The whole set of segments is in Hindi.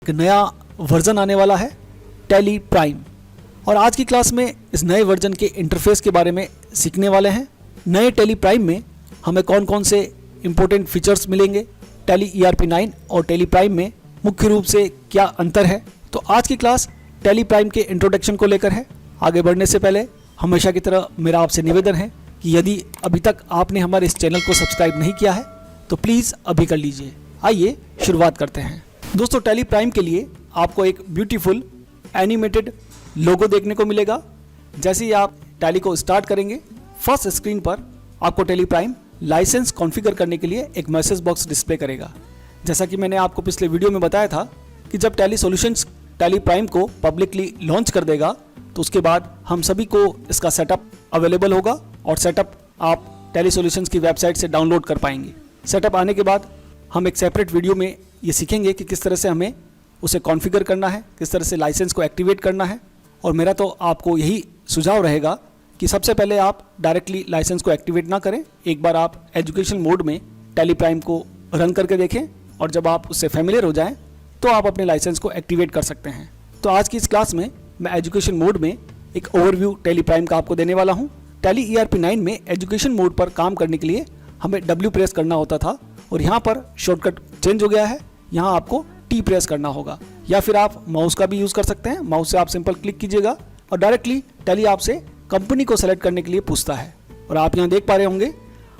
एक नया वर्जन आने वाला है टैली प्राइम, और आज की क्लास में इस नए वर्जन के इंटरफेस के बारे में सीखने वाले हैं। नए टैली प्राइम में हमें कौन कौन से इंपॉर्टेंट फीचर्स मिलेंगे, टैली ERP 9 और टैली प्राइम में मुख्य रूप से क्या अंतर है। तो आज की क्लास टैली प्राइम के इंट्रोडक्शन को लेकर है। आगे बढ़ने से पहले हमेशा की तरह मेरा आपसे निवेदन है कि यदि अभी तक आपने हमारे इस चैनल को सब्सक्राइब नहीं किया है तो प्लीज़ अभी कर लीजिए। आइए शुरुआत करते हैं। दोस्तों, टैली प्राइम के लिए आपको एक ब्यूटीफुल एनिमेटेड लोगो देखने को मिलेगा। जैसे ही आप टैली को स्टार्ट करेंगे, फर्स्ट स्क्रीन पर आपको टैली प्राइम लाइसेंस कॉन्फ़िगर करने के लिए एक मैसेज बॉक्स डिस्प्ले करेगा। जैसा कि मैंने आपको पिछले वीडियो में बताया था कि जब टैली सॉल्यूशंस टैली प्राइम को पब्लिकली लॉन्च कर देगा तो उसके बाद हम सभी को इसका सेटअप अवेलेबल होगा और सेटअप आप टैली सॉल्यूशंस की वेबसाइट से डाउनलोड कर पाएंगे। सेटअप आने के बाद हम एक सेपरेट वीडियो में ये सीखेंगे कि किस तरह से हमें उसे कॉन्फ़िगर करना है, किस तरह से लाइसेंस को एक्टिवेट करना है। और मेरा तो आपको यही सुझाव रहेगा कि सबसे पहले आप डायरेक्टली लाइसेंस को एक्टिवेट ना करें, एक बार आप एजुकेशन मोड में टैली प्राइम को रन करके देखें और जब आप उससे फेमिलियर हो जाएं तो आप अपने लाइसेंस को एक्टिवेट कर सकते हैं। तो आज की इस क्लास में मैं एजुकेशन मोड में एक ओवरव्यू टैली प्राइम का आपको देने वाला हूँ। टैली ERP 9 में एजुकेशन मोड पर काम करने के लिए हमें W प्रेस करना होता था और यहाँ पर शॉर्टकट चेंज हो गया है, यहाँ आपको T प्रेस करना होगा, या फिर आप माउस का भी यूज़ कर सकते हैं। माउस से आप सिंपल क्लिक कीजिएगा और डायरेक्टली टैली आपसे कंपनी को सेलेक्ट करने के लिए पूछता है। और आप यहाँ देख पा रहे होंगे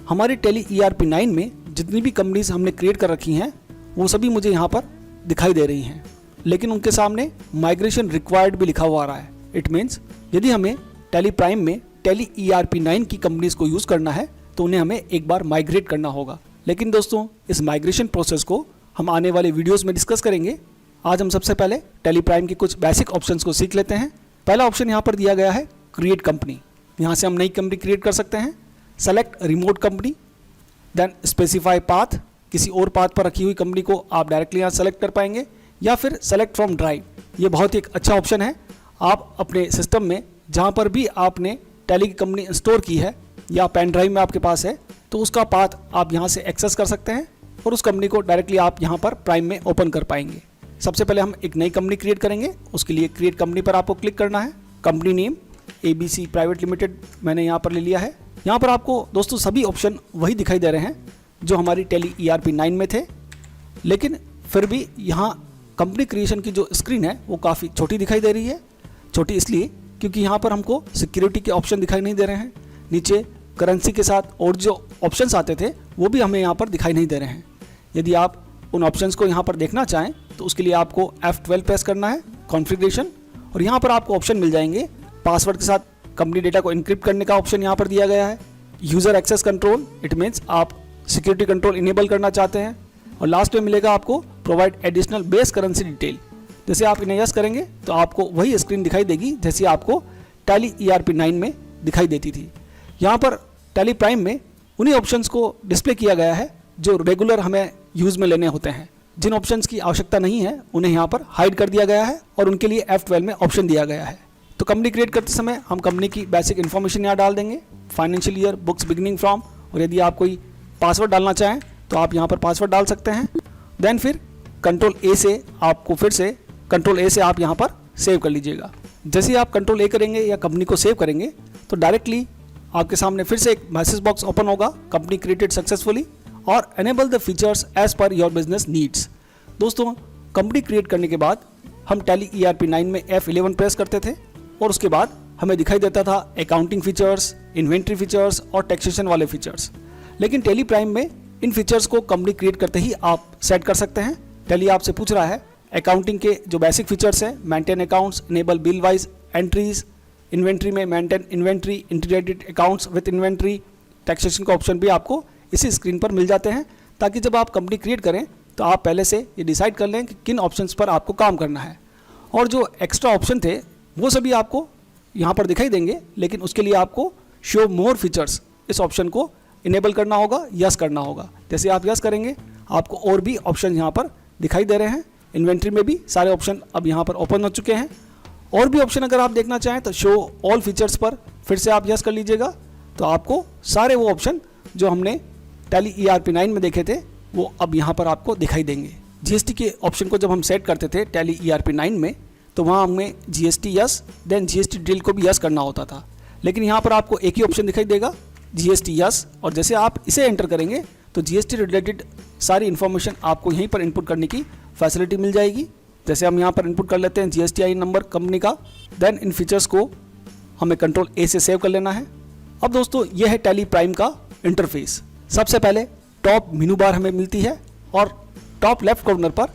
हमारी टैली ERP 9 में जितनी भी कंपनीज हमने क्रिएट कर रखी हैं वो सभी मुझे यहाँ पर दिखाई दे रही हैं, लेकिन उनके सामने माइग्रेशन रिक्वायर्ड भी लिखा हुआ आ रहा है। इट मीन्स यदि हमें टैली प्राइम में टैली ERP 9 की कंपनीज को यूज़ करना है तो उन्हें हमें एक बार माइग्रेट करना होगा। लेकिन दोस्तों, इस माइग्रेशन प्रोसेस को हम आने वाले वीडियोस में डिस्कस करेंगे। आज हम सबसे पहले टैली प्राइम की कुछ बेसिक ऑप्शंस को सीख लेते हैं। पहला ऑप्शन यहाँ पर दिया गया है क्रिएट कंपनी। यहाँ से हम नई कंपनी क्रिएट कर सकते हैं। Select remote company, then specify path, किसी और पाथ पर रखी हुई कंपनी को आप डायरेक्टली यहाँ सेलेक्ट कर पाएंगे, या फिर सेलेक्ट फ्रॉम ड्राइव। ये बहुत ही एक अच्छा ऑप्शन है। आप अपने सिस्टम में जहाँ पर भी आपने टैली की कंपनी इंस्टॉल की है या पेन ड्राइव में आपके पास है तो उसका पाथ आप यहाँ से एक्सेस कर सकते हैं और उस कंपनी को डायरेक्टली आप यहाँ पर प्राइम में ओपन कर पाएंगे। सबसे पहले हम एक नई कंपनी क्रिएट करेंगे। उसके लिए क्रिएट कंपनी पर आपको क्लिक करना है। Company name ABC private limited मैंने यहाँ पर ले लिया है। यहाँ पर आपको दोस्तों सभी ऑप्शन वही दिखाई दे रहे हैं जो हमारी टैली ERP 9 में थे, लेकिन फिर भी यहाँ कंपनी क्रिएशन की जो स्क्रीन है वो काफ़ी छोटी दिखाई दे रही है। छोटी इसलिए क्योंकि यहाँ पर हमको सिक्योरिटी के ऑप्शन दिखाई नहीं दे रहे हैं। नीचे करेंसी के साथ और जो ऑप्शंस आते थे वो भी हमें यहाँ पर दिखाई नहीं दे रहे हैं। यदि आप उन ऑप्शंस को यहाँ पर देखना चाहें तो उसके लिए आपको F12 प्रेस करना है, कॉन्फ़िगरेशन, और यहाँ पर आपको ऑप्शन मिल जाएंगे। पासवर्ड के साथ कंपनी डेटा को इनक्रिप्ट करने का ऑप्शन यहाँ पर दिया गया है। User access control, it means आप सिक्योरिटी कंट्रोल इनेबल करना चाहते हैं। और लास्ट में मिलेगा आपको provide additional base currency detail. जैसे आप इन्हें यस करेंगे तो आपको वही स्क्रीन दिखाई देगी जैसे आपको टैली ERP 9 में दिखाई देती थी। यहाँ पर टैली प्राइम में उन्हीं ऑप्शंस को डिस्प्ले किया गया है जो रेगुलर हमें यूज़ में लेने होते हैं। जिन ऑप्शंस की आवश्यकता नहीं है उन्हें यहाँ पर हाइड कर दिया गया है और उनके लिए F12 में ऑप्शन दिया गया है। तो कंपनी क्रिएट करते समय हम कंपनी की बेसिक इन्फॉर्मेशन यहाँ डाल देंगे, financial year, books beginning from, और यदि आप कोई पासवर्ड डालना चाहें तो आप यहाँ पर पासवर्ड डाल सकते हैं। देन फिर कंट्रोल ए से आप यहाँ पर सेव कर लीजिएगा। जैसे ही आप कंट्रोल A करेंगे या कंपनी को सेव करेंगे तो डायरेक्टली आपके सामने फिर से एक मैसेज बॉक्स ओपन होगा, कंपनी क्रिएटेड सक्सेसफुली और enable the features as per your business needs. दोस्तों, कंपनी क्रिएट करने के बाद हम टैली ERP 9 में F11 प्रेस करते थे और उसके बाद हमें दिखाई देता था अकाउंटिंग फीचर्स, इन्वेंट्री फीचर्स और टैक्सेशन वाले फीचर्स। लेकिन टैली प्राइम में इन फीचर्स को कंपनी क्रिएट करते ही आप सेट कर सकते हैं। टैली आपसे पूछ रहा है अकाउंटिंग के जो बेसिक फीचर्स हैं, maintain accounts, enable bill wise entries, inventory में maintain inventory, integrated accounts with inventory, taxation का ऑप्शन भी आपको इसी स्क्रीन पर मिल जाते हैं, ताकि जब आप कंपनी क्रिएट करें तो आप पहले से ये डिसाइड कर लें कि किन ऑप्शंस पर आपको काम करना है। और जो एक्स्ट्रा ऑप्शन थे वो सभी आपको यहाँ पर दिखाई देंगे, लेकिन उसके लिए आपको शो मोर फीचर्स इस ऑप्शन को इनेबल करना होगा, यस करना होगा। जैसे आप यस करेंगे आपको और भी ऑप्शन यहाँ पर दिखाई दे रहे हैं। इन्वेंट्री में भी सारे ऑप्शन अब यहाँ पर ओपन हो चुके हैं। और भी ऑप्शन अगर आप देखना चाहें तो शो ऑल फीचर्स पर फिर से आप यस कर लीजिएगा, तो आपको सारे वो ऑप्शन जो हमने टैली ERP 9 में देखे थे वो अब यहाँ पर आपको दिखाई देंगे। जीएसटी के ऑप्शन को जब हम सेट करते थे टैली ERP 9 में, तो वहाँ हमें GST yes then GST detail को भी यस करना होता था। लेकिन यहाँ पर आपको एक ही ऑप्शन दिखाई देगा, GST यस, और जैसे आप इसे एंटर करेंगे तो GST रिलेटेड सारी इन्फॉर्मेशन आपको यहीं पर इनपुट करने की फैसिलिटी मिल जाएगी। जैसे हम यहाँ पर इनपुट कर लेते हैं GSTIN नंबर कंपनी का, देन इन फीचर्स को हमें कंट्रोल A से सेव कर लेना है। अब दोस्तों यह है टैली प्राइम का इंटरफेस। सबसे पहले टॉप मेनू बार हमें मिलती है और टॉप लेफ्ट कॉर्नर पर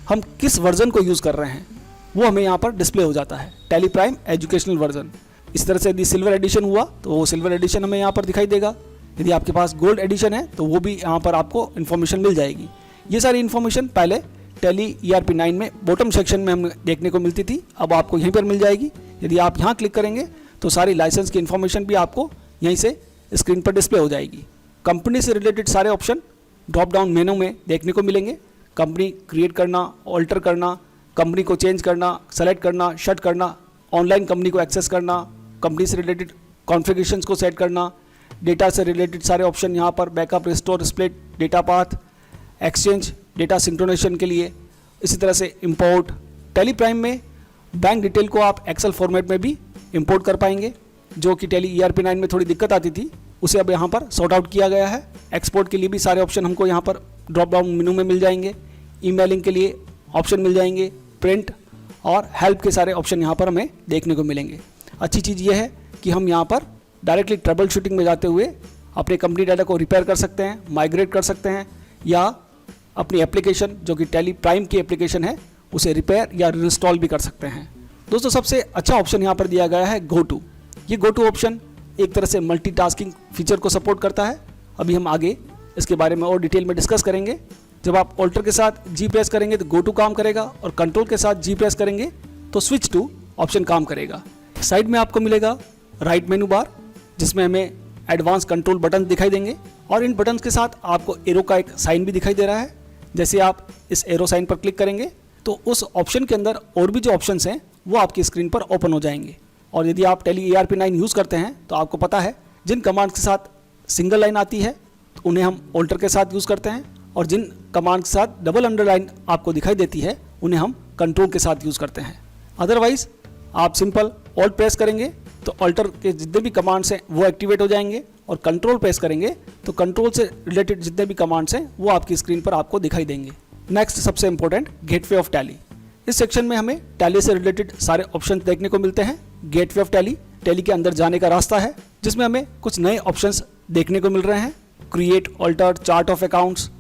हम किस वर्जन को यूज़ कर रहे हैं वो हमें यहाँ पर डिस्प्ले हो जाता है, टैली प्राइम एजुकेशनल वर्जन। इस तरह से यदि सिल्वर एडिशन हुआ तो वो सिल्वर एडिशन हमें यहाँ पर दिखाई देगा। यदि आपके पास गोल्ड एडिशन है तो वो भी यहाँ पर आपको इन्फॉर्मेशन मिल जाएगी। ये सारी इन्फॉर्मेशन पहले टैली ERP 9 में बॉटम सेक्शन में हमें देखने को मिलती थी, अब आपको यहीं पर मिल जाएगी। यदि आप यहाँ क्लिक करेंगे तो सारी लाइसेंस की इन्फॉर्मेशन भी आपको यहीं से स्क्रीन पर डिस्प्ले हो जाएगी। कंपनी से रिलेटेड सारे ऑप्शन ड्रॉप डाउन मेनू में देखने को मिलेंगे। कंपनी क्रिएट करना, ऑल्टर करना, कंपनी को चेंज करना, सेलेक्ट करना, शट करना, ऑनलाइन कंपनी को एक्सेस करना, कंपनी से रिलेटेड कॉन्फ़िगरेशंस को सेट करना, डेटा से रिलेटेड सारे ऑप्शन यहाँ पर, backup, restore, split, data path, exchange, data synchronization के लिए, इसी तरह से इंपोर्ट। टैली प्राइम में बैंक डिटेल को आप एक्सेल फॉर्मेट में भी इंपोर्ट कर पाएंगे, जो कि टैली ERP 9 में थोड़ी दिक्कत आती थी, उसे अब यहाँ पर सॉर्ट आउट किया गया है। एक्सपोर्ट के लिए भी सारे ऑप्शन हमको यहाँ पर ड्रॉप डाउन मेनू में मिल जाएंगे। ईमेलिंग के लिए ऑप्शन मिल जाएंगे, प्रिंट और हेल्प के सारे ऑप्शन यहाँ पर हमें देखने को मिलेंगे। अच्छी चीज़ ये है कि हम यहाँ पर डायरेक्टली ट्रबल शूटिंग में जाते हुए अपने कंपनी डाटा को रिपेयर कर सकते हैं, माइग्रेट कर सकते हैं, या अपनी एप्लीकेशन जो कि टैली प्राइम की एप्लीकेशन है उसे रिपेयर या इंस्टॉल भी कर सकते हैं। दोस्तों सबसे अच्छा ऑप्शन यहाँ पर दिया गया है गो टू। ये गो टू ऑप्शन एक तरह से मल्टीटास्किंग फीचर को सपोर्ट करता है। अभी हम आगे इसके बारे में और डिटेल में डिस्कस करेंगे। जब आप ऑल्टर के साथ G प्रेस करेंगे तो गो टू काम करेगा, और कंट्रोल के साथ G प्रेस करेंगे तो स्विच टू ऑप्शन काम करेगा। साइड में आपको मिलेगा राइट मेनू बार, जिसमें हमें एडवांस कंट्रोल बटन दिखाई देंगे, और इन बटन के साथ आपको एरो का एक साइन भी दिखाई दे रहा है। जैसे आप इस एरो साइन पर क्लिक करेंगे तो उस ऑप्शन के अंदर और भी जो ऑप्शंस हैं वो आपकी स्क्रीन पर ओपन हो जाएंगे। और यदि आप टैली ERP 9 यूज़ करते हैं तो आपको पता है जिन कमांड्स के साथ सिंगल लाइन आती है तो उन्हें हम ऑल्टर के साथ यूज़ करते हैं, और जिन कमांड के साथ डबल अंडरलाइन आपको दिखाई देती है उन्हें हम कंट्रोल के साथ यूज़ करते हैं। अदरवाइज आप सिंपल ऑल्ट प्रेस करेंगे तो ऑल्टर के जितने भी कमांड्स हैं वो एक्टिवेट हो जाएंगे, और कंट्रोल प्रेस करेंगे तो कंट्रोल से रिलेटेड जितने भी कमांड्स हैं वो आपकी स्क्रीन पर आपको दिखाई देंगे। नेक्स्ट सबसे इंपॉर्टेंट, गेटवे ऑफ टैली। इस सेक्शन में हमें टैली से रिलेटेड सारे ऑप्शन देखने को मिलते हैं। गेटवे ऑफ टैली टैली के अंदर जाने का रास्ता है, जिसमें हमें कुछ नए ऑप्शंस देखने को मिल रहे हैं, create, alter, chart of accounts,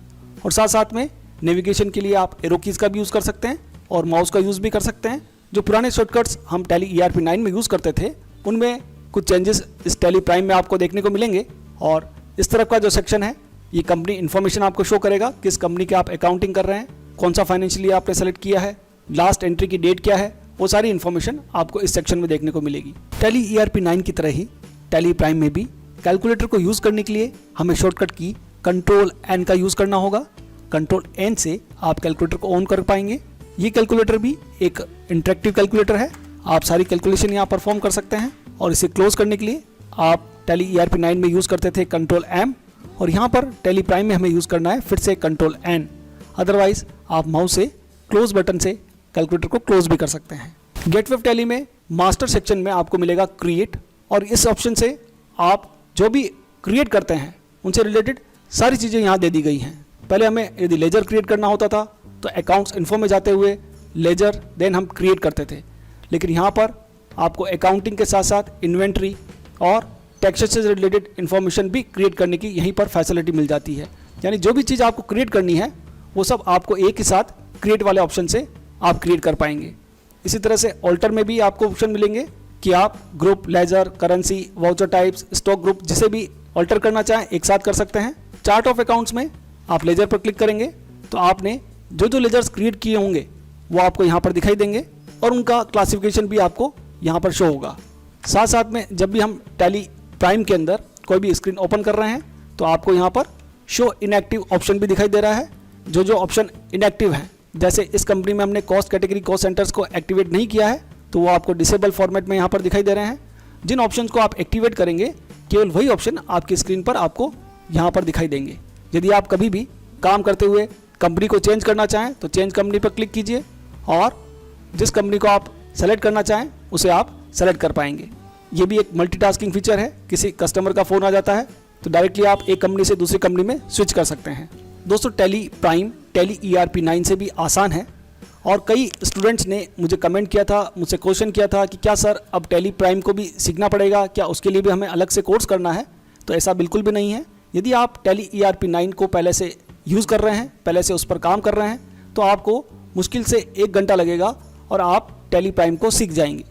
और साथ साथ में नेविगेशन के लिए आप एरो कीज़ का भी यूज़ कर सकते हैं और माउस का यूज़ भी कर सकते हैं। जो पुराने शॉर्टकट्स हम टैली ERP 9 में यूज़ करते थे उनमें कुछ चेंजेस इस टैली प्राइम में आपको देखने को मिलेंगे। और इस तरफ का जो सेक्शन है ये कंपनी इन्फॉर्मेशन आपको शो करेगा, किस कंपनी के आप अकाउंटिंग कर रहे हैं, कौन सा फाइनेंशियल ईयर आपने सेलेक्ट किया है, लास्ट एंट्री की डेट क्या है, वो सारी इन्फॉर्मेशन आपको इस सेक्शन में देखने को मिलेगी। टैली ERP 9 की तरह ही टैली प्राइम में भी कैलकुलेटर को यूज़ करने के लिए हमें शॉर्टकट की कंट्रोल N का यूज़ करना होगा। कंट्रोल N से आप कैलकुलेटर को ऑन कर पाएंगे। ये कैलकुलेटर भी एक इंटरेक्टिव कैलकुलेटर है, आप सारी कैलकुलेशन यहाँ परफॉर्म कर सकते हैं। और इसे क्लोज करने के लिए आप टैली ERP 9 में यूज़ करते थे कंट्रोल M, और यहाँ पर टैली प्राइम में हमें यूज़ करना है फिर से कंट्रोल N। अदरवाइज आप माउस से क्लोज बटन से कैलकुलेटर को क्लोज भी कर सकते हैं। गेटवे ऑफ टैली में मास्टर सेक्शन में आपको मिलेगा क्रिएट, और इस ऑप्शन से आप जो भी क्रिएट करते हैं उनसे रिलेटेड सारी चीज़ें यहाँ दे दी गई हैं। पहले हमें यदि लेजर क्रिएट करना होता था तो अकाउंट्स इन्फो में जाते हुए लेजर देन हम क्रिएट करते थे, लेकिन यहाँ पर आपको अकाउंटिंग के साथ साथ इन्वेंट्री और टैक्सेस से रिलेटेड इन्फॉर्मेशन भी क्रिएट करने की यहीं पर फैसिलिटी मिल जाती है। यानी जो भी चीज़ आपको क्रिएट करनी है वो सब आपको एक ही साथ क्रिएट वाले ऑप्शन से आप क्रिएट कर पाएंगे। इसी तरह से ऑल्टर में भी आपको ऑप्शन मिलेंगे कि आप group, ledger, currency, voucher types, stock group जिसे भी ऑल्टर करना चाहें एक साथ कर सकते हैं। चार्ट ऑफ अकाउंट्स में आप लेजर पर क्लिक करेंगे तो आपने जो जो लेजर्स क्रिएट किए होंगे वो आपको यहाँ पर दिखाई देंगे, और उनका क्लासिफिकेशन भी आपको यहाँ पर शो होगा। साथ साथ में जब भी हम टैली प्राइम के अंदर कोई भी स्क्रीन ओपन कर रहे हैं तो आपको यहाँ पर शो इनएक्टिव ऑप्शन भी दिखाई दे रहा है। जो जो ऑप्शन इनएक्टिव हैं, जैसे इस कंपनी में हमने कॉस्ट कैटेगरी कॉस्ट सेंटर्स को एक्टिवेट नहीं किया है तो वो आपको डिसेबल फॉर्मेट में यहाँ पर दिखाई दे रहे हैं। जिन ऑप्शंस को आप एक्टिवेट करेंगे केवल वही ऑप्शन आपकी स्क्रीन पर आपको यहाँ पर दिखाई देंगे। यदि आप कभी भी काम करते हुए कंपनी को चेंज करना चाहें तो चेंज कंपनी पर क्लिक कीजिए और जिस कंपनी को आप सेलेक्ट करना चाहें उसे आप सेलेक्ट कर पाएंगे। ये भी एक मल्टीटास्किंग फीचर है। किसी कस्टमर का फ़ोन आ जाता है तो डायरेक्टली आप एक कंपनी से दूसरी कंपनी में स्विच कर सकते हैं। दोस्तों, टैली प्राइम टैली ERP 9 से भी आसान है और कई स्टूडेंट्स ने मुझे कमेंट किया था, मुझसे क्वेश्चन किया था कि क्या सर अब टैली प्राइम को भी सीखना पड़ेगा, क्या उसके लिए भी हमें अलग से कोर्स करना है? तो ऐसा बिल्कुल भी नहीं है। यदि आप टैली ERP 9 को पहले से यूज़ कर रहे हैं, पहले से उस पर काम कर रहे हैं, तो आपको मुश्किल से 1 घंटा लगेगा और आप टैली प्राइम को सीख जाएंगे।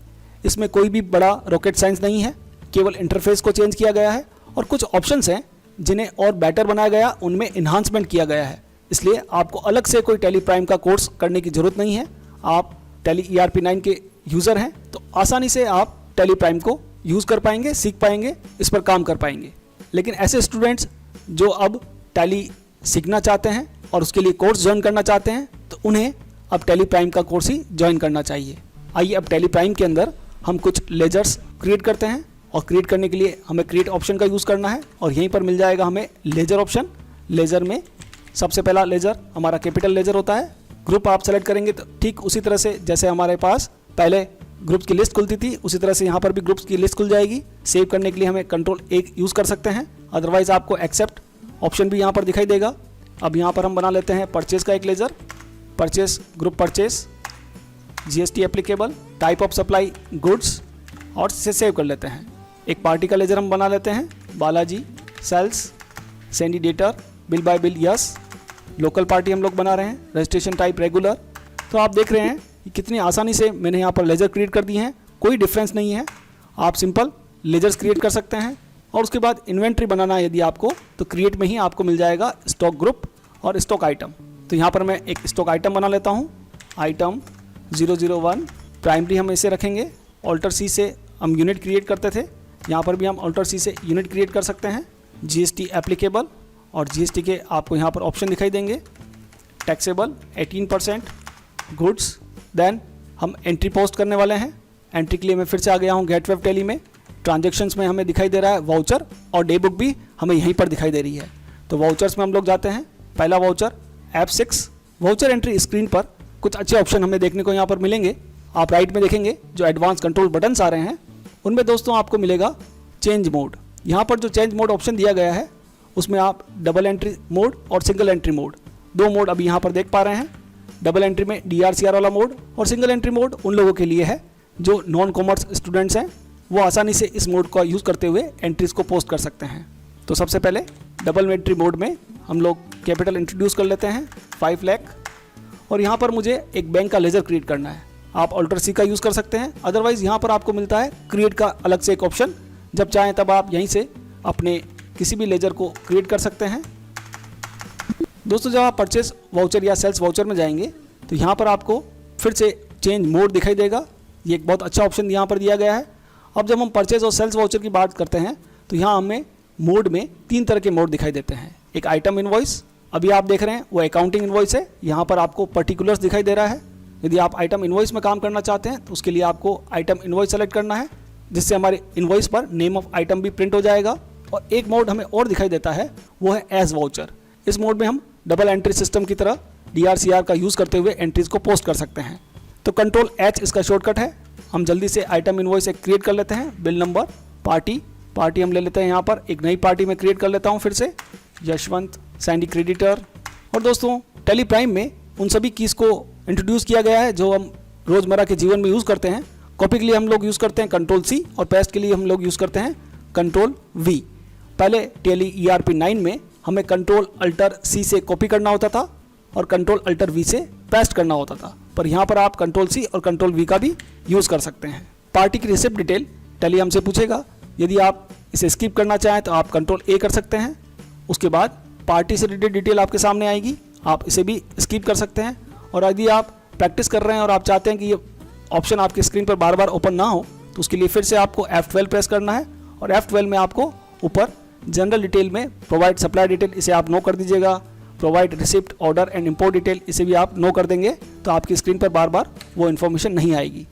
इसमें कोई भी बड़ा रॉकेट साइंस नहीं है, केवल इंटरफेस को चेंज किया गया है और कुछ ऑप्शंस हैं जिन्हें और बेटर बनाया गया, उनमें इन्हांसमेंट किया गया है। इसलिए आपको अलग से कोई टैली प्राइम का कोर्स करने की ज़रूरत नहीं है। आप टैली ERP 9 के यूज़र हैं तो आसानी से आप टैली प्राइम को यूज़ कर पाएंगे, सीख पाएंगे, इस पर काम कर पाएंगे। लेकिन ऐसे स्टूडेंट्स जो अब टैली सीखना चाहते हैं और उसके लिए कोर्स ज्वाइन करना चाहते हैं तो उन्हें अब टैली प्राइम का कोर्स ही ज्वाइन करना चाहिए। आइए अब टैली प्राइम के अंदर हम कुछ लेजर्स क्रिएट करते हैं और क्रिएट करने के लिए हमें क्रिएट ऑप्शन का यूज़ करना है और यहीं पर मिल जाएगा हमें लेजर ऑप्शन। लेजर में सबसे पहला लेजर हमारा कैपिटल लेजर होता है। ग्रुप आप सेलेक्ट करेंगे तो ठीक उसी तरह से जैसे हमारे पास पहले ग्रुप्स की लिस्ट खुलती थी उसी तरह से यहाँ पर भी ग्रुप्स की लिस्ट खुल जाएगी। सेव करने के लिए हमें Ctrl+1 यूज़ कर सकते हैं, अदरवाइज़ आपको एक्सेप्ट ऑप्शन भी यहाँ पर दिखाई देगा। अब यहाँ पर हम बना लेते हैं परचेज़ का एक ledger. Purchase, group purchase, GST applicable, type of supply goods और इसे सेव कर लेते हैं। एक पार्टी का लेजर हम बना लेते हैं, Balaji sales, sundry debtor, bill by bill yes, local party हम लोग बना रहे हैं, रजिस्ट्रेशन टाइप रेगुलर। तो आप देख रहे हैं कि कितनी आसानी से मैंने यहाँ पर लेजर क्रिएट कर दिए हैं, कोई डिफरेंस नहीं है। आप सिंपल लेजर्स क्रिएट कर सकते हैं और उसके बाद इन्वेंट्री बनाना है यदि आपको तो क्रिएट में ही आपको मिल जाएगा स्टॉक ग्रुप और स्टॉक आइटम। तो यहाँ पर मैं एक स्टॉक आइटम बना लेता हूँ, आइटम 001 प्राइमरी हम इसे रखेंगे। ऑल्टर सी से हम यूनिट क्रिएट करते थे, यहाँ पर भी हम ऑल्टर सी से यूनिट क्रिएट कर सकते हैं। GST एप्लीकेबल और GST के आपको यहाँ पर ऑप्शन दिखाई देंगे। Taxable 18%, goods. देन हम एंट्री पोस्ट करने वाले हैं। एंट्री के लिए मैं फिर से आ गया हूँ गेट वेब टैली में। ट्रांजेक्शन्स में हमें दिखाई दे रहा है वाउचर और डे बुक भी हमें यहीं पर दिखाई दे रही है। तो वाउचर्स में हम लोग जाते हैं। पहला voucher F6। Voucher entry screen पर कुछ अच्छे ऑप्शन हमें देखने को यहाँ पर मिलेंगे। आप राइट में देखेंगे जो एडवांस कंट्रोल बटन्स आ रहे हैं उनमें दोस्तों आपको मिलेगा चेंज मोड। यहाँ पर जो चेंज मोड ऑप्शन दिया गया है उसमें आप डबल एंट्री मोड और सिंगल एंट्री मोड, 2 मोड अभी यहाँ पर देख पा रहे हैं। डबल एंट्री में DRCR वाला मोड और सिंगल एंट्री मोड उन लोगों के लिए है जो नॉन कॉमर्स स्टूडेंट्स हैं, वो आसानी से इस मोड का यूज़ करते हुए एंट्रीज़ को पोस्ट कर सकते हैं। तो सबसे पहले डबल एंट्री मोड में हम लोग कैपिटल इंट्रोड्यूस कर लेते हैं 5 लाख और यहाँ पर मुझे एक बैंक का लेजर क्रिएट करना है। आप ऑल्टर सी का यूज़ कर सकते हैं, अदरवाइज़ यहाँ पर आपको मिलता है क्रिएट का अलग से एक ऑप्शन। जब चाहें तब आप यहीं से अपने किसी भी लेजर को क्रिएट कर सकते हैं। दोस्तों, जब आप परचेस वाउचर या सेल्स वाउचर में जाएंगे तो यहाँ पर आपको फिर से चेंज मोड दिखाई देगा। ये एक बहुत अच्छा ऑप्शन यहाँ पर दिया गया है। अब जब हम परचेज और सेल्स वाउचर की बात करते हैं तो यहाँ हमें मोड में 3 तरह के मोड दिखाई देते हैं। एक आइटम इनवॉइस, अभी आप देख रहे हैं वो अकाउंटिंग इनवॉइस है। यहाँ पर आपको पर्टिकुलर्स दिखाई दे रहा है। यदि आप आइटम इनवॉइस में काम करना चाहते हैं तो उसके लिए आपको आइटम इनवॉइस सेलेक्ट करना है, जिससे हमारे इनवॉइस पर नेम ऑफ आइटम भी प्रिंट हो जाएगा। और एक मोड हमें और दिखाई देता है, वो है एज वाउचर। इस मोड में हम डबल एंट्री सिस्टम की तरह DRCR का यूज़ करते हुए एंट्रीज को पोस्ट कर सकते हैं। तो Ctrl+H इसका शॉर्टकट है। हम जल्दी से आइटम इनवॉइस एक क्रिएट कर लेते हैं। बिल नंबर, पार्टी हम ले लेते हैं। यहाँ पर एक नई पार्टी में क्रिएट कर लेता हूँ फिर से, यशवंत, सैंडी क्रेडिटर। और दोस्तों, टैली प्राइम में उन सभी कीज़ को इंट्रोड्यूस किया गया है जो हम रोज़मर्रा के जीवन में यूज़ करते हैं। कॉपी के लिए हम लोग यूज़ करते हैं Ctrl+C और पेस्ट के लिए हम लोग यूज़ करते हैं Ctrl+V। पहले टैली ERP 9 में हमें Ctrl+Alt+C से कॉपी करना होता था और Ctrl+Alt+V से पेस्ट करना होता था, पर यहाँ पर आप Ctrl+C और Ctrl+V का भी यूज़ कर सकते हैं। पार्टी की रिसिप्ट डिटेल टैली हमसे पूछेगा। यदि आप इसे स्किप करना चाहें तो आप Ctrl+A कर सकते हैं। उसके बाद पार्टी से रिलेटेड डिटेल आपके सामने आएगी, आप इसे भी स्किप कर सकते हैं। और यदि आप प्रैक्टिस कर रहे हैं और आप चाहते हैं कि ये ऑप्शन आपकी स्क्रीन पर बार बार ओपन ना हो तो उसके लिए फिर से आपको F12 प्रेस करना है और F12 में आपको ऊपर जनरल डिटेल में प्रोवाइड सप्लाई डिटेल, इसे आप नो कर दीजिएगा। Provide receipt, order and import detail, इसे भी आप नो कर देंगे तो आपकी स्क्रीन पर बार बार वो इन्फॉर्मेशन नहीं आएगी।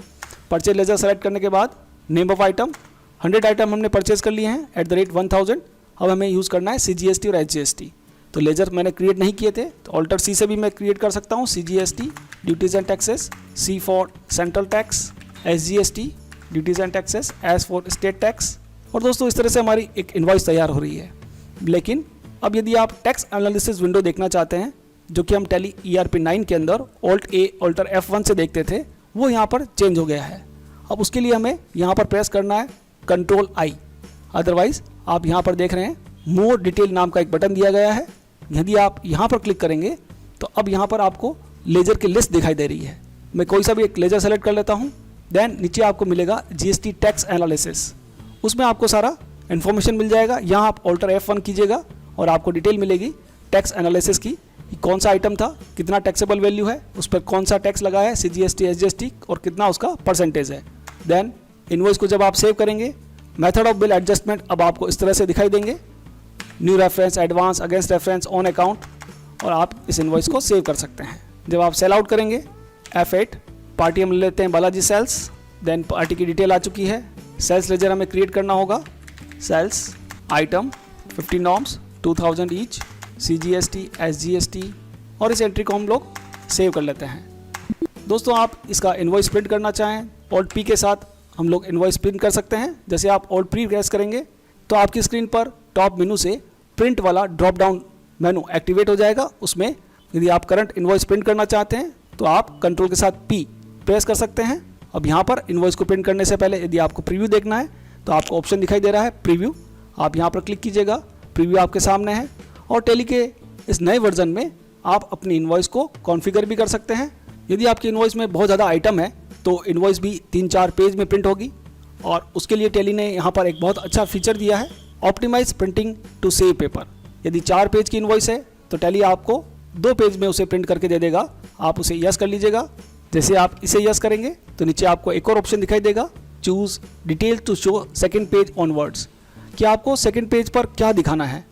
परचेज लेजर सेलेक्ट करने के बाद नेम ऑफ आइटम, 100 आइटम हमने परचेज कर लिए हैं @ 1000। अब हमें यूज़ करना है CGST और HGST। तो लेजर मैंने क्रिएट नहीं किए थे, तो ऑल्टर सी से भी मैं क्रिएट कर सकता हूँ। CGST duties and taxes, C for central tax, SGST duties and taxes, S for state tax. और दोस्तों इस तरह से हमारी एक इन्वॉइस तैयार हो रही है। लेकिन अब यदि आप टैक्स एनालिसिस विंडो देखना चाहते हैं, जो कि हम टैली ERP 9 के अंदर Alt+A Alt F1 से देखते थे, वो यहाँ पर चेंज हो गया है। अब उसके लिए हमें यहाँ पर प्रेस करना है Ctrl+I। अदरवाइज आप यहाँ पर देख रहे हैं मोर डिटेल नाम का एक बटन दिया गया है। यदि आप यहाँ पर क्लिक करेंगे तो अब यहाँ पर आपको लेजर की लिस्ट दिखाई दे रही है। मैं कोई सा भी एक लेजर सेलेक्ट कर लेता हूँ। देन नीचे आपको मिलेगा GST टैक्स एनालिसिस, उसमें आपको सारा इन्फॉर्मेशन मिल जाएगा। यहाँ आप Alt F1 कीजिएगा और आपको डिटेल मिलेगी टैक्स एनालिसिस की, कौन सा आइटम था, कितना टैक्सेबल वैल्यू है, उस पर कौन सा टैक्स लगा है, CGST SGST, और कितना उसका परसेंटेज है। देन इनवॉइस को जब आप सेव करेंगे, मेथड ऑफ बिल एडजस्टमेंट अब आपको इस तरह से दिखाई देंगे, new reference, advance, against reference, on account, और आप इस इनवॉइस को सेव कर सकते हैं। जब आप सेल आउट करेंगे, F8 पार्टी हम ले लेते हैं बालाजी सेल्स। देन पार्टी की डिटेल आ चुकी है। सेल्स लेजर हमें क्रिएट करना होगा। Sales item 50 norms 2000 each, CGST SGST, और इस एंट्री को हम लोग सेव कर लेते हैं। दोस्तों आप इसका इनवॉइस प्रिंट करना चाहें, Alt+P के साथ हम लोग इनवॉइस प्रिंट कर सकते हैं। जैसे आप Alt+P प्रेस करेंगे तो आपकी स्क्रीन पर टॉप मेनू से प्रिंट वाला ड्रॉप डाउन मेनू एक्टिवेट हो जाएगा। उसमें यदि आप करंट इनवॉइस प्रिंट करना चाहते हैं तो आप कंट्रोल के साथ P प्रेस कर सकते हैं। अब यहाँ पर इनवॉइस को प्रिंट करने से पहले यदि आपको प्रीव्यू देखना है तो आपको ऑप्शन दिखाई दे रहा है प्रीव्यू, आप यहाँ पर क्लिक कीजिएगा। प्रीव्यू आपके सामने है और टैली के इस नए वर्जन में आप अपनी इनवॉइस को कॉन्फ़िगर भी कर सकते हैं। यदि आपकी इनवॉइस में बहुत ज़्यादा आइटम है तो इनवॉइस भी 3-4 पेज में प्रिंट होगी, और उसके लिए टैली ने यहाँ पर एक बहुत अच्छा फीचर दिया है, optimise printing to save paper. यदि 4 पेज की इनवॉइस है तो टैली आपको 2 पेज में उसे प्रिंट करके दे देगा। आप उसे यस कर लीजिएगा। जैसे आप इसे यस करेंगे तो नीचे आपको एक और ऑप्शन दिखाई देगा, choose detail to show second page onwards, कि आपको सेकेंड पेज पर क्या दिखाना है।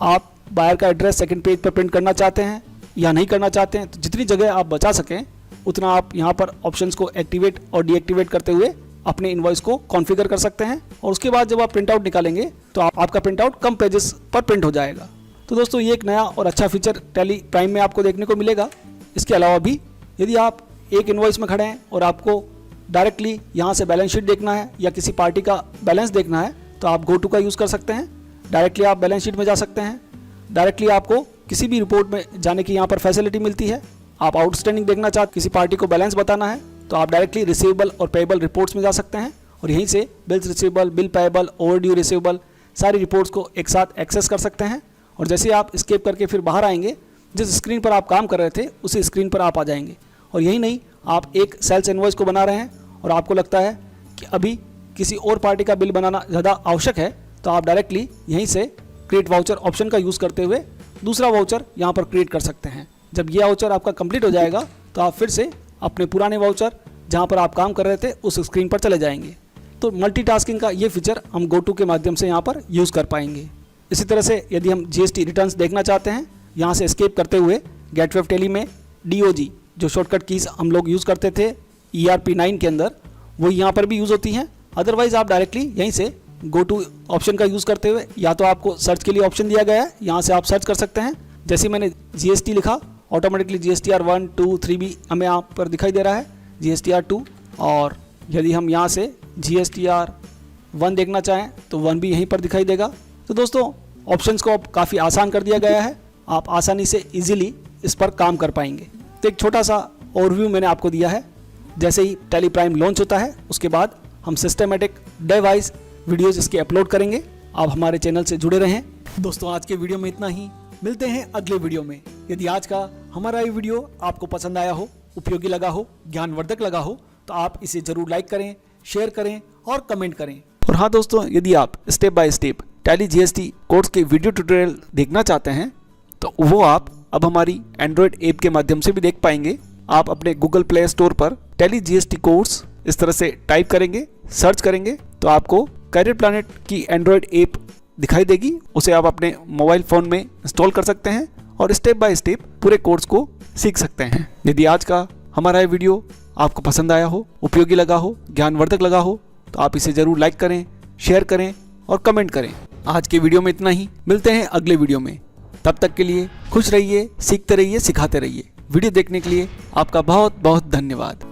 आप बायर का एड्रेस सेकेंड पेज पर प्रिंट करना चाहते हैं या नहीं करना चाहते हैं, तो जितनी जगह आप बचा सकें उतना आप यहाँ पर ऑप्शंस को एक्टिवेट और डीएक्टिवेट करते हुए अपने इनवॉइस को कॉन्फ़िगर कर सकते हैं। और उसके बाद जब आप प्रिंट आउट निकालेंगे तो आपका प्रिंट आउट कम पेजेस पर प्रिंट हो जाएगा। तो दोस्तों ये एक नया और अच्छा फीचर टैली प्राइम में आपको देखने को मिलेगा। इसके अलावा भी यदि आप एक इनवॉइस में खड़े हैं और आपको डायरेक्टली यहाँ से बैलेंस शीट देखना है या किसी पार्टी का बैलेंस देखना है तो आप गो टू का यूज़ कर सकते हैं। डायरेक्टली आप बैलेंस शीट में जा सकते हैं। डायरेक्टली आपको किसी भी रिपोर्ट में जाने की यहाँ पर फैसिलिटी मिलती है। आप आउटस्टैंडिंग देखना चाहते, किसी पार्टी को बैलेंस बताना है तो आप डायरेक्टली रिसीवेबल और पेएबल रिपोर्ट्स में जा सकते हैं और यहीं से bills receivable, bill payable, overdue receivable सारी रिपोर्ट्स को एक साथ एक्सेस कर सकते हैं। और जैसे आप स्केप करके फिर बाहर आएंगे, जिस स्क्रीन पर आप काम कर रहे थे उसी स्क्रीन पर आप आ जाएंगे। और यही नहीं, आप एक सेल्स इनवॉइस को बना रहे हैं और आपको लगता है कि अभी किसी और पार्टी का बिल बनाना ज़्यादा आवश्यक है, तो आप डायरेक्टली यहीं से क्रिएट वाउचर ऑप्शन का यूज़ करते हुए दूसरा वाउचर यहाँ पर क्रिएट कर सकते हैं। जब यह वाउचर आपका कंप्लीट हो जाएगा तो आप फिर से अपने पुराने वाउचर जहाँ पर आप काम कर रहे थे उस स्क्रीन पर चले जाएंगे। तो मल्टीटास्किंग का ये फीचर हम GoTo के माध्यम से यहाँ पर यूज़ कर पाएंगे। इसी तरह से यदि हम GST रिटर्न्स देखना चाहते हैं, यहाँ से एस्केप करते हुए गेटवे ऑफ टैली में DOG जो शॉर्टकट कीज़ हम लोग यूज़ करते थे ERP 9 के अंदर, वो यहाँ पर भी यूज़ होती हैं। अदरवाइज़ आप डायरेक्टली यहीं से GoTo ऑप्शन का यूज़ करते हुए, या तो आपको सर्च के लिए ऑप्शन दिया गया है, यहाँ से आप सर्च कर सकते हैं। जैसे मैंने GST लिखा, ऑटोमेटिकली GSTR 1, 2, 3 भी हमें यहाँ पर दिखाई दे रहा है, GSTR 2। और यदि हम यहाँ से GSTR 1 देखना चाहें तो 1 भी यहीं पर दिखाई देगा। तो दोस्तों ऑप्शंस को अब काफ़ी आसान कर दिया गया है, आप आसानी से इजीली इस पर काम कर पाएंगे। तो एक छोटा सा ओवरव्यू मैंने आपको दिया है। जैसे ही टैली प्राइम लॉन्च होता है उसके बाद हम सिस्टमेटिक डे वाइज वीडियोज़ इसके अपलोड करेंगे। आप हमारे चैनल से जुड़े रहें। दोस्तों आज के वीडियो में इतना ही, मिलते हैं अगले वीडियो में। यदि आज का हमारा ये वीडियो आपको पसंद आया हो, उपयोगी लगा हो, ज्ञानवर्धक लगा हो, तो आप इसे जरूर लाइक करें, शेयर करें और कमेंट करें। और हाँ दोस्तों, यदि आप step by step tally GST course के वीडियो ट्यूटोरियल देखना चाहते हैं तो वो आप अब हमारी एंड्रॉयड ऐप के माध्यम से भी देख पाएंगे। आप अपने गूगल प्ले स्टोर पर टैली GST कोर्स इस तरह से टाइप करेंगे, सर्च करेंगे तो आपको कैरियर प्लैनेट की एंड्रॉयड ऐप दिखाई देगी। उसे आप अपने मोबाइल फ़ोन में इंस्टॉल कर सकते हैं और स्टेप बाय स्टेप पूरे कोर्स को सीख सकते हैं। यदि आज का हमारा ये वीडियो आपको पसंद आया हो, उपयोगी लगा हो, ज्ञानवर्धक लगा हो, तो आप इसे ज़रूर लाइक करें, शेयर करें और कमेंट करें। आज के वीडियो में इतना ही, मिलते हैं अगले वीडियो में। तब तक के लिए खुश रहिए, सीखते रहिए, सिखाते रहिए। वीडियो देखने के लिए आपका बहुत बहुत धन्यवाद।